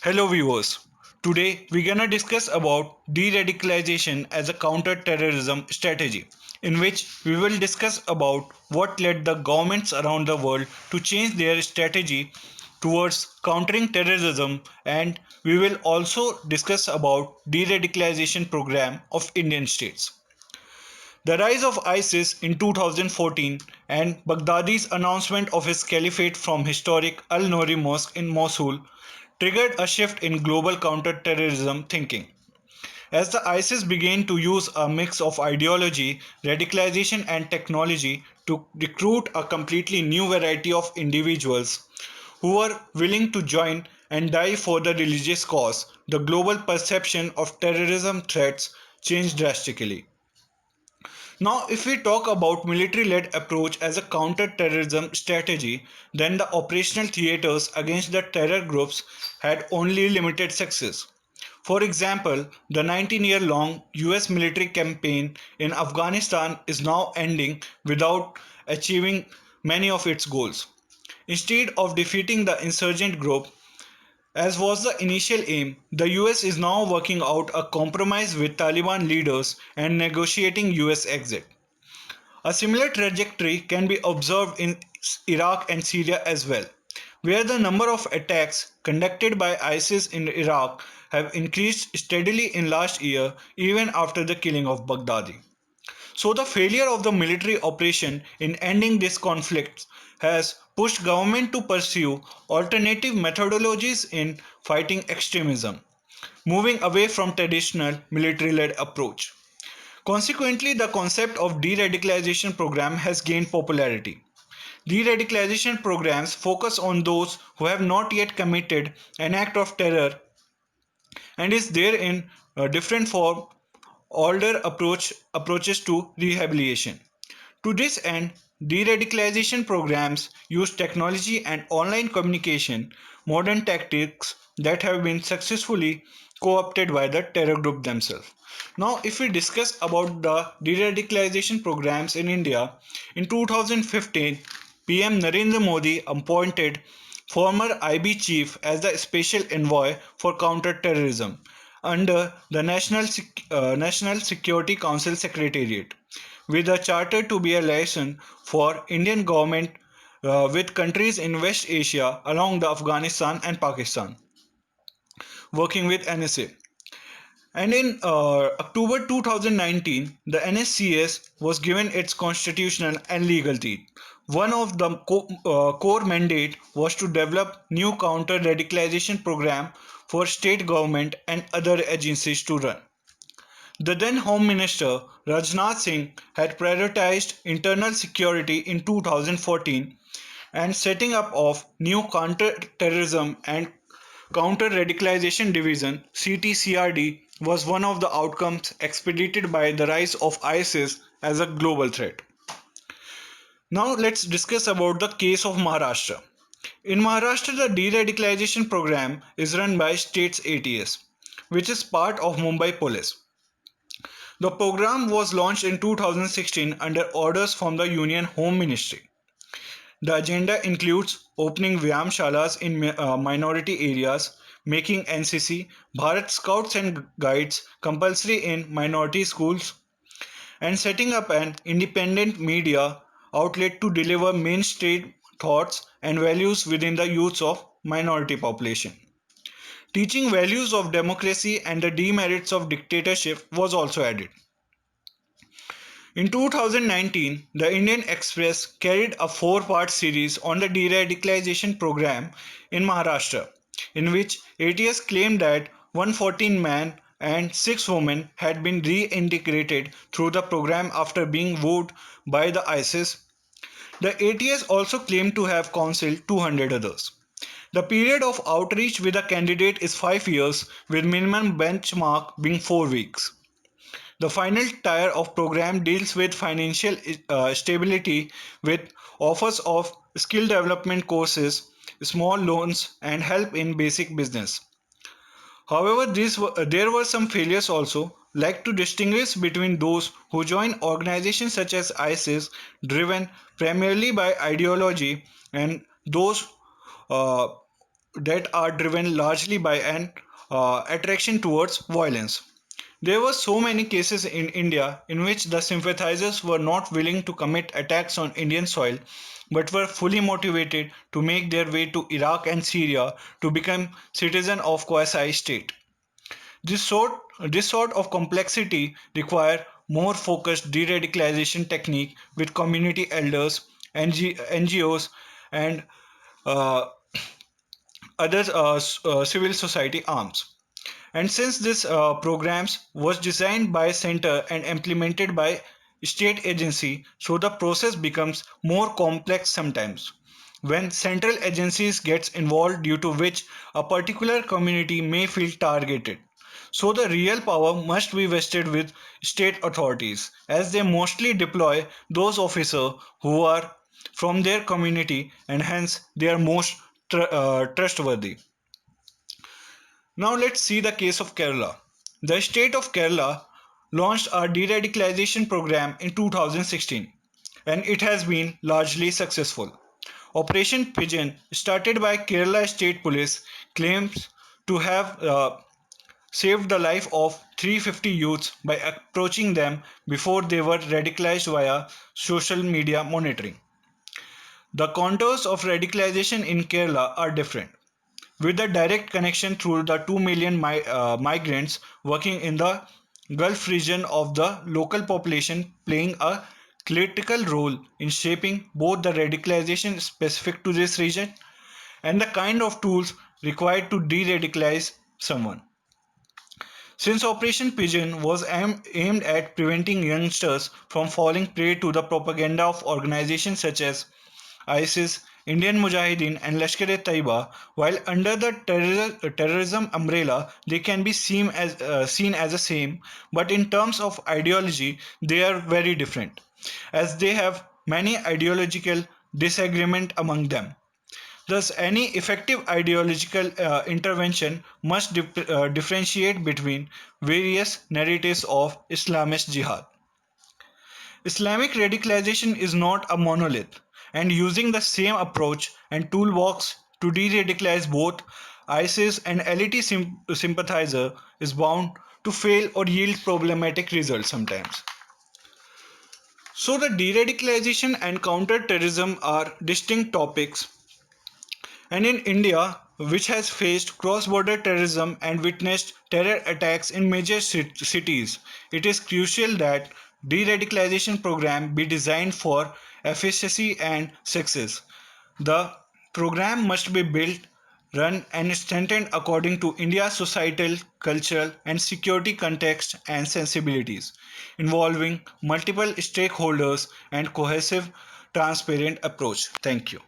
Hello viewers. Today we're gonna discuss about de-radicalization as a counter-terrorism strategy, in which we will discuss about what led the governments around the world to change their strategy towards countering terrorism, and we will also discuss about de-radicalization program of Indian states. The rise of ISIS in 2014 and Baghdadi's announcement of his caliphate from historic Al-Nouri Mosque in Mosul triggered a shift in global counter-terrorism thinking. As the ISIS began to use a mix of ideology, radicalization and technology to recruit a completely new variety of individuals who were willing to join and die for the religious cause, the global perception of terrorism threats changed drastically. Now, if we talk about military-led approach as a counter-terrorism strategy, then the operational theaters against the terror groups had only limited success. For example, the 19-year-long US military campaign in Afghanistan is now ending without achieving many of its goals. Instead of defeating the insurgent group, as was the initial aim, the US is now working out a compromise with Taliban leaders and negotiating US exit. A similar trajectory can be observed in Iraq and Syria as well, where the number of attacks conducted by ISIS in Iraq have increased steadily in last year even after the killing of Baghdadi. So the failure of the military operation in ending this conflict has pushed government to pursue alternative methodologies in fighting extremism, moving away from traditional military-led approach. Consequently, the concept of de-radicalization program has gained popularity. De-radicalization programs focus on those who have not yet committed an act of terror and is there in a different form older approaches to rehabilitation. To this end, de-radicalization programs use technology and online communication, modern tactics that have been successfully co-opted by the terror group themselves. Now, if we discuss about the de-radicalization programs in India, in 2015, PM Narendra Modi appointed former IB chief as the special envoy for counter-terrorism under the National Security Council Secretariat, with a charter to be a liaison for Indian government with countries in West Asia along the Afghanistan and Pakistan, working with NSA. And in October 2019, the NSCS was given its constitutional and legal teeth. One of the core mandate was to develop new counter-radicalization program for state government and other agencies to run. The then Home Minister Rajnath Singh had prioritized internal security in 2014 and setting up of new counter-terrorism and counter-radicalization division CTCRD was one of the outcomes expedited by the rise of ISIS as a global threat. Now let's discuss about the case of Maharashtra. In Maharashtra, the de-radicalization program is run by state's ATS, which is part of Mumbai Police. The program was launched in 2016 under orders from the Union Home Ministry. The agenda includes opening Vyam Shalas in minority areas, making NCC, Bharat Scouts and Guides compulsory in minority schools, and setting up an independent media outlet to deliver mainstream thoughts and values within the youths of minority population. Teaching values of democracy and the demerits of dictatorship was also added. In 2019, the Indian Express carried a four-part series on the de-radicalization program in Maharashtra, in which ATS claimed that 114 men and 6 women had been reintegrated through the program after being wooed by the ISIS. The ATS also claimed to have counseled 200 others. The period of outreach with a candidate is 5 years, with minimum benchmark being 4 weeks. The final tier of program deals with financial stability with offers of skill development courses, small loans, and help in basic business. However, there were some failures also, like to distinguish between those who join organizations such as ISIS, driven primarily by ideology, and those uh, that are driven largely by an attraction towards violence. There were so many cases in India in which the sympathizers were not willing to commit attacks on Indian soil but were fully motivated to make their way to Iraq and Syria to become citizens of quasi state. This sort, this sort of complexity require more focused de-radicalization technique with community elders, NGOs, and uh, other civil society arms. And since this programs was designed by center and implemented by state agency, so the process becomes more complex sometimes. When central agencies gets involved due to which a particular community may feel targeted. So the real power must be vested with state authorities as they mostly deploy those officers who are from their community and hence they are most trustworthy. Now let's see the case of Kerala. The state of Kerala launched a de-radicalization program in 2016 and it has been largely successful. Operation Pigeon, started by Kerala State Police, claims to have saved the life of 350 youths by approaching them before they were radicalized via social media monitoring. The contours of radicalization in Kerala are different with a direct connection through the 2 million migrants working in the Gulf region of the local population playing a critical role in shaping both the radicalization specific to this region and the kind of tools required to de-radicalize someone. Since Operation Pigeon was aimed at preventing youngsters from falling prey to the propaganda of organizations such as ISIS, Indian Mujahideen, and Lashkar-e-Taiba, while under the terrorism umbrella, they can be seen as the same, but in terms of ideology, they are very different, as they have many ideological disagreement among them. Thus, any effective ideological intervention must differentiate between various narratives of Islamist jihad. Islamic radicalization is not a monolith, and using the same approach and toolbox to de-radicalize both ISIS and LET sympathizer is bound to fail or yield problematic results sometimes. So the de-radicalization and counter-terrorism are distinct topics, and in India, which has faced cross-border terrorism and witnessed terror attacks in major cities, it is crucial that de-radicalization program be designed for efficacy and success. The program must be built, run and strengthened according to India's societal, cultural and security context and sensibilities, involving multiple stakeholders and cohesive, transparent approach. Thank you.